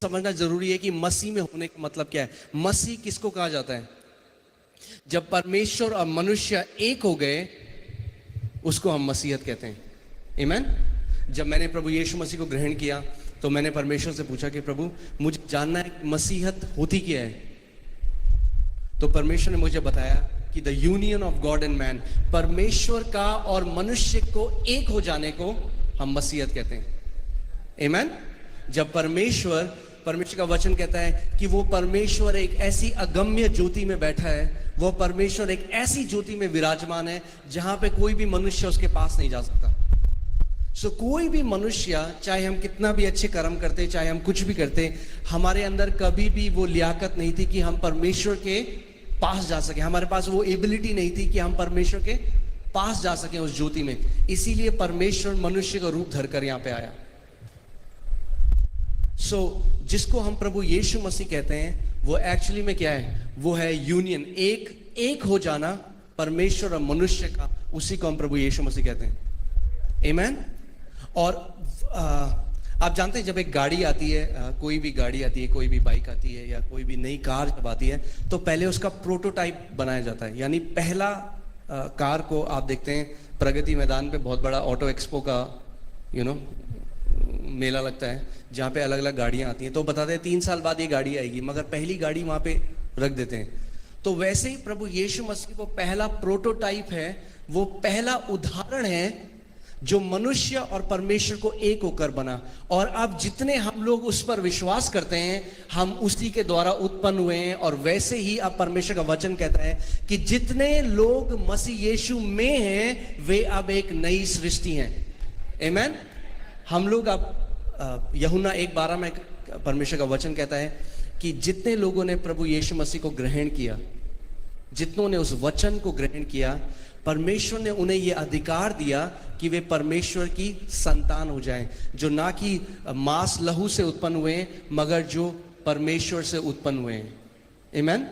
समझना जरूरी है कि मसीह में होने का मतलब क्या है। मसीह किसको कहा जाता है? जब परमेश्वर और मनुष्य एक हो गए उसको हम मसीहत कहते हैं। आमीन। जब मैंने प्रभु यीशु मसीह को ग्रहण किया तो मैंने परमेश्वर से पूछा कि प्रभु मुझे जानना है मसीहत होती क्या है। तो परमेश्वर ने मुझे बताया कि the union of God and man, परमेश्वर का और मनुष्य को एक हो जाने को हम मसीहत कहते हैं। आमीन। जब परमेश्वर का वचन कहता है कि वो परमेश्वर एक ऐसी अगम्य ज्योति में बैठा है, वो परमेश्वर एक ऐसी ज्योति में विराजमान है जहां पे कोई भी मनुष्य उसके पास नहीं जा सकता। सो कोई भी मनुष्य, चाहे हम कितना भी अच्छे कर्म करते, चाहे हम कुछ भी करते, हमारे अंदर कभी भी वो लियाकत नहीं थी कि हम परमेश्वर के पास जा सके। हमारे पास वो एबिलिटी नहीं थी कि हम परमेश्वर के पास जा सके उस ज्योति में। इसीलिए परमेश्वर मनुष्य का रूप धरकर यहां पे आया। जिसको हम प्रभु यीशु मसीह कहते हैं वो एक्चुअली में क्या है? वो है यूनियन, एक हो जाना परमेश्वर और मनुष्य का, उसी को हम प्रभु यीशु मसीह कहते हैं। आमीन। और आप जानते हैं जब एक गाड़ी आती है, कोई भी गाड़ी आती है, कोई भी बाइक आती है या कोई भी नई कार जब आती है तो पहले उसका प्रोटोटाइप बनाया जाता है। यानी पहला कार को आप देखते हैं प्रगति मैदान पे बहुत बड़ा ऑटो एक्सपो का मेला लगता है जहाँ पे अलग अलग गाड़ियाँ आती हैं। तो बताते हैं 3 साल बाद ये गाड़ी आएगी, मगर पहली गाड़ी वहाँ पे रख देते हैं। तो वैसे ही प्रभु यीशु मसीह को पहला प्रोटोटाइप है, वो पहला उदाहरण है जो मनुष्य और परमेश्वर को एक होकर बना। और अब जितने हम लोग उस पर विश्वास करते हैं हम उसी के द्वारा उत्पन्न हुए हैं। और वैसे ही अब परमेश्वर का वचन कहता है कि जितने लोग मसीह यीशु में हैं वे अब एक नई सृष्टि हैं। आमीन। हम लोग अब यूहन्ना 1:12 में परमेश्वर का वचन कहता है कि जितने लोगों ने प्रभु यीशु मसीह को ग्रहण किया, जितनों ने उस वचन को ग्रहण किया, परमेश्वर ने उन्हें यह अधिकार दिया कि वे परमेश्वर की संतान हो जाएं, जो ना कि मांस लहू से उत्पन्न हुए हैं मगर जो परमेश्वर से उत्पन्न हुए हैं। आमीन।